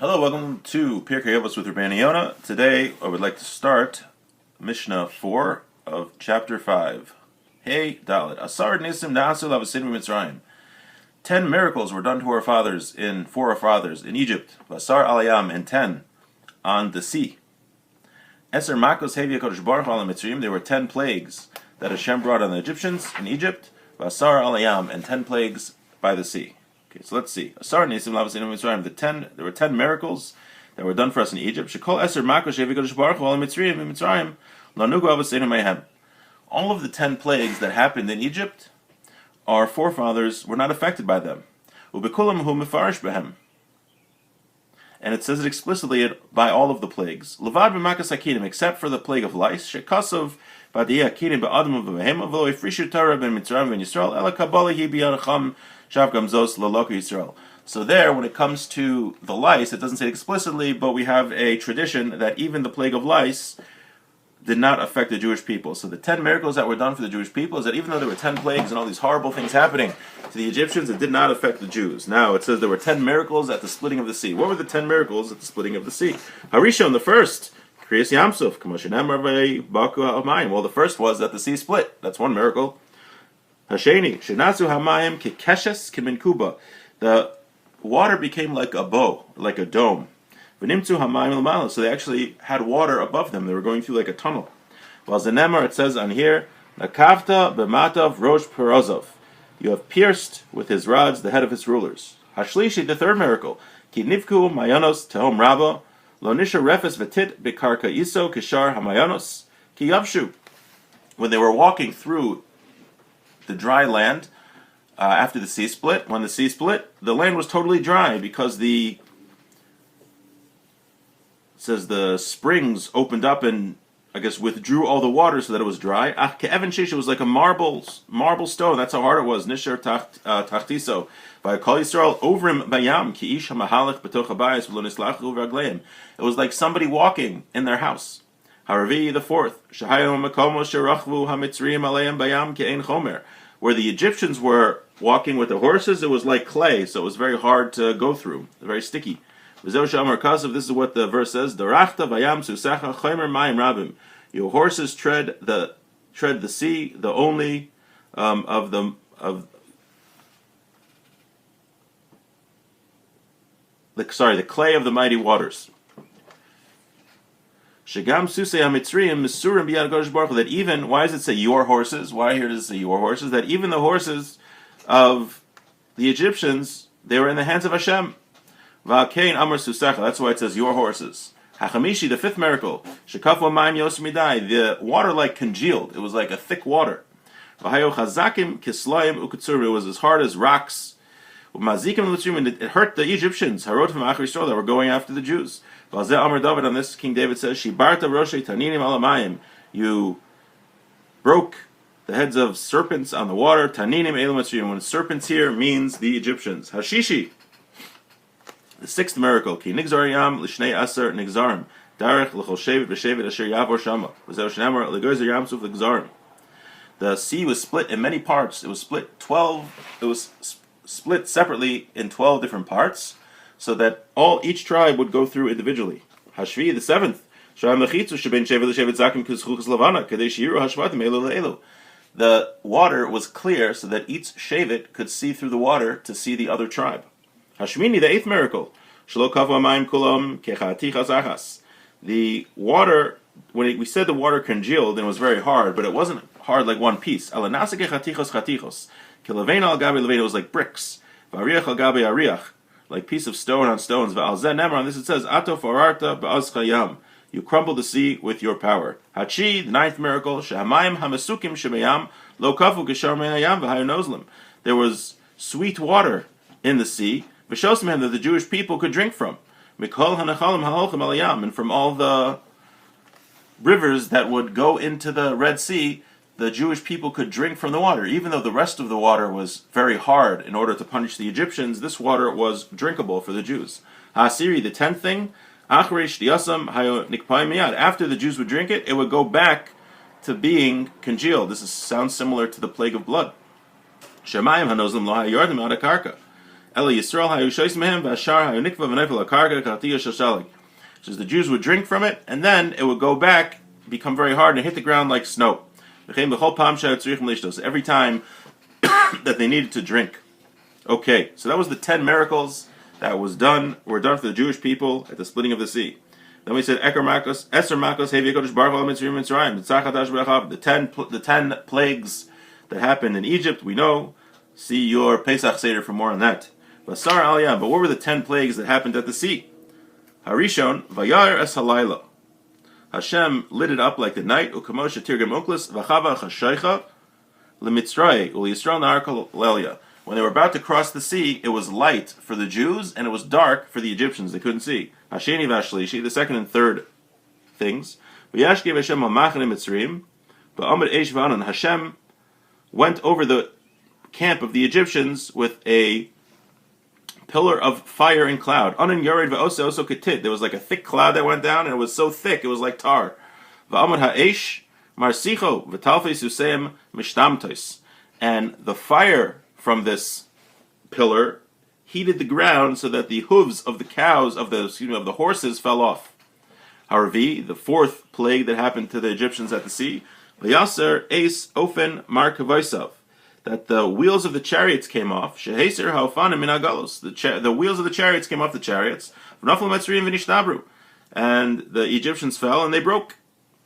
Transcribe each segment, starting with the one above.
Hello, welcome to Pirkei Avos with Rabeinu Yonah. Today, I would like to start Mishnah 4 of chapter 5. Hey, Dalet. Asar nisim na'asu lavasin Mitzrayim. 10 miracles were done to our fathers for our fathers in Egypt. Vasar alayam, and 10 on the sea. Eser makos hevi HaKadosh Baruch Hu ala Mitzrayim. There were 10 plagues that Hashem brought on the Egyptians in Egypt. Vasar alayam, and 10 plagues by the sea. Okay, so let's see. Asar nisim lavasin Mitzrayim. There were 10 miracles that were done for us in Egypt. Shekol eser makos hevi HaKadosh Baruch Hu ala Mitzrayim. Lanugu avasin mayhem. All of the 10 plagues that happened in Egypt, our forefathers were not affected by them. Ubekulam hu mefarish behem. And it says it explicitly by all of the plagues. Levad b'makas hakinim, except for the plague of lice. Shekasov b'adiyah hakinim b'adam v'behem v'lo ifrishu Torah ben Mitzrayim ben Yisrael ela kabbalah hi b'yadacham shav gamzos l'loka Yisrael. So there, when it comes to the lice, it doesn't say it explicitly, but we have a tradition that even the plague of lice did not affect the Jewish people. So the 10 miracles that were done for the Jewish people is that even though there were 10 plagues and all these horrible things happening to the Egyptians, it did not affect the Jews. Now it says there were 10 miracles at the splitting of the sea. What were the 10 miracles at the splitting of the sea? Harishon, the first, Kriyas Yamsuf, well, the first was that the sea split. That's one miracle. Hasheni, Shenasu Hamayim Kikeshes Kiminkuba. The water became like a bow, like a dome. So they actually had water above them. They were going through like a tunnel. While Zenemar, it says on here, Nakavta b'matav rosh perozov. You have pierced with his rods the head of his rulers. Hashlishi, the third miracle. Ki nivku mayanos tehom rabba. Lo nisha refes v'tit b'karka iso kishar hamayanos. Ki yavshu. When they were walking through the dry land, after the sea split, when the sea split, the land was totally dry because the springs opened up and, I guess, withdrew all the water so that it was dry. Ke'evan shish, it was like a marble stone. That's how hard it was. Nisher tachtiso. By Kol Yisrael, ovrim bayam, ki ish hamahalach b'toch habayis v'lo nislachu v'ragleim. It was like somebody walking in their house. Haravi, the fourth. Shahayom makomo sherachvu hamitzriyim aleim bayam ke'ein chomer. Where the Egyptians were walking with the horses, it was like clay, so it was very hard to go through. Very sticky. This is what the verse says: your horses tread the sea, the only the clay of the mighty waters. That even, why does it say your horses? Why here does it say your horses? That even the horses of the Egyptians, they were in the hands of Hashem. That's why it says your horses. Hachamishi, the fifth miracle. The water like congealed. It was like a thick water. It was as hard as rocks. And it hurt the Egyptians that were going after the Jews. On this, King David says, you broke the heads of serpents on the water. When serpents here means the Egyptians. Hashishi, the sixth miracle, Ki nigzar yam l'shnei aser nigzarim darech l'chol shevet v'shevet asher yavor shama v'zeu shnamar l'gozer yamsuf l'gzarim. The sea was split in many parts. It was split 12. It was split separately in 12 different parts, so that each tribe would go through individually. Hashvi, the seventh. The water was clear, so that each shevet could see through the water to see the other tribe. Hashmini, the eighth miracle. The water, when we said the water congealed and it was very hard, but it wasn't hard like one piece. It was like bricks. Like piece of stone on stones. On this it says, you crumbled the sea with your power. Hachi, the ninth miracle. There was sweet water in the sea, that the Jewish people could drink from. And from all the rivers that would go into the Red Sea, the Jewish people could drink from the water. Even though the rest of the water was very hard in order to punish the Egyptians, this water was drinkable for the Jews. Ha'asiri, the 10th thing. After the Jews would drink it, it would go back to being congealed. This sounds similar to the plague of blood. Ela Yisrael hayu shoyis mehem v'ashar hayu nikva v'nefel akarka k'atiyah shel shalig. Says the Jews would drink from it, and then it would go back, become very hard, and hit the ground like snow. Every time that they needed to drink. Okay, so that was the 10 miracles that were done for the Jewish people at the splitting of the sea. Then we said the 10 plagues that happened in Egypt. We know. See your Pesach Seder for more on that. But what were the 10 plagues that happened at the sea? Harishon vayar es halayla. Hashem lit it up like the night. Ukamosha tirgam uklas v'chava chashaycha lemitzray ul Yisrael nahar lelia. When they were about to cross the sea, it was light for the Jews and it was dark for the Egyptians. They couldn't see. Hasheni v'ashlishi, the second and third things. V'yashkev Hashem al-machane mitzrim. Ba'amad eish v'anan. Hashem went over the camp of the Egyptians with a pillar of fire and cloud. Anan yared v'ose oso ketit. There was like a thick cloud that went down, and it was so thick it was like tar. V'amad ha'esh marsicho v'talfei suseim mishtamtois. And the fire from this pillar heated the ground so that the hooves of the cows of the horses fell off. Harvi, the fourth plague that happened to the Egyptians at the sea, v'yaser eis ofen mar kavaisav, that the wheels of the chariots came off. Sheheser haofanim min hagalos, the wheels of the chariots came off the chariots. V'naflu metzrim v'nishtabru, and the Egyptians fell and they broke.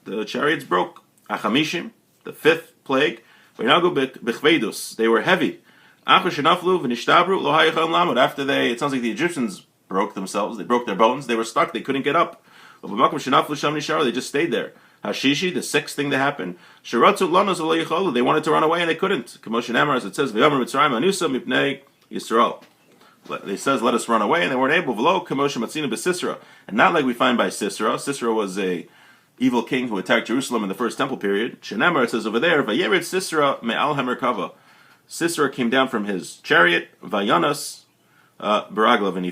The chariots broke. Achamishim, the fifth plague, v'inagu b'chveidus, they were heavy. After it sounds like the Egyptians broke themselves, they broke their bones, they were stuck, they couldn't get up. They just stayed there. Hashishi, the sixth thing that happened, they wanted to run away and they couldn't. As it says, it says, let us run away, and they weren't able. And not like we find by Sisera. Sisera was a evil king who attacked Jerusalem in the first temple period. It says over there, Sisera me'al hamerkava. Sisera came down from his chariot, Vayanas Baraglav, and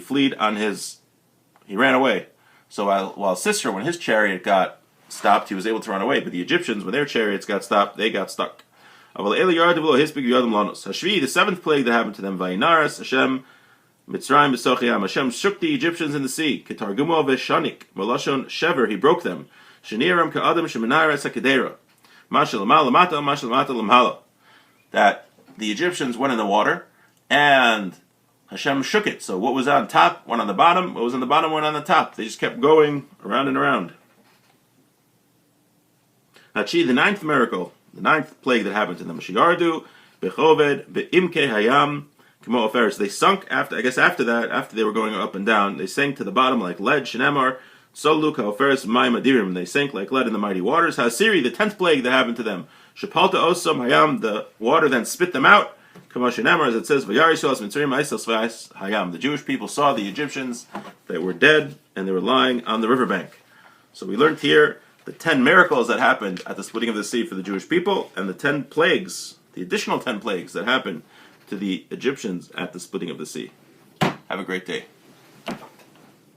he ran away. So while Sisera, when his chariot got stopped, he was able to run away. But the Egyptians, when their chariots got stopped, they got stuck. Hashvi, the seventh plague that happened to them, Vayinaras Hashem Mitzrayim b'sochiyam. Hashem shook the Egyptians in the sea. Ketargumo v'shanik Molashon shever, he broke them. Sheniram ka'adam shemenaras hakadera. Mashal lamata mashal lamata lamhala. That the Egyptians went in the water, and Hashem shook it. So what was on top went on the bottom, what was on the bottom went on the top. They just kept going around and around. Hachi, the ninth miracle, the ninth plague that happened to them. Shiyardu, Bechoved, Be'imke Hayam, Kamo Oferis. They sunk after that, after they were going up and down, they sank to the bottom like lead, Shenemar, Soluk, Oferis, Mayim Adirim. They sank like lead in the mighty waters. Hasiri, the 10th plague that happened to them. Shapalta Osam Hayam, the water then spit them out. Kamashinemar, as it says, Hayam. The Jewish people saw the Egyptians that were dead and they were lying on the riverbank. So we learned here the 10 miracles that happened at the splitting of the sea for the Jewish people, and the 10 plagues, the additional 10 plagues that happened to the Egyptians at the splitting of the sea. Have a great day.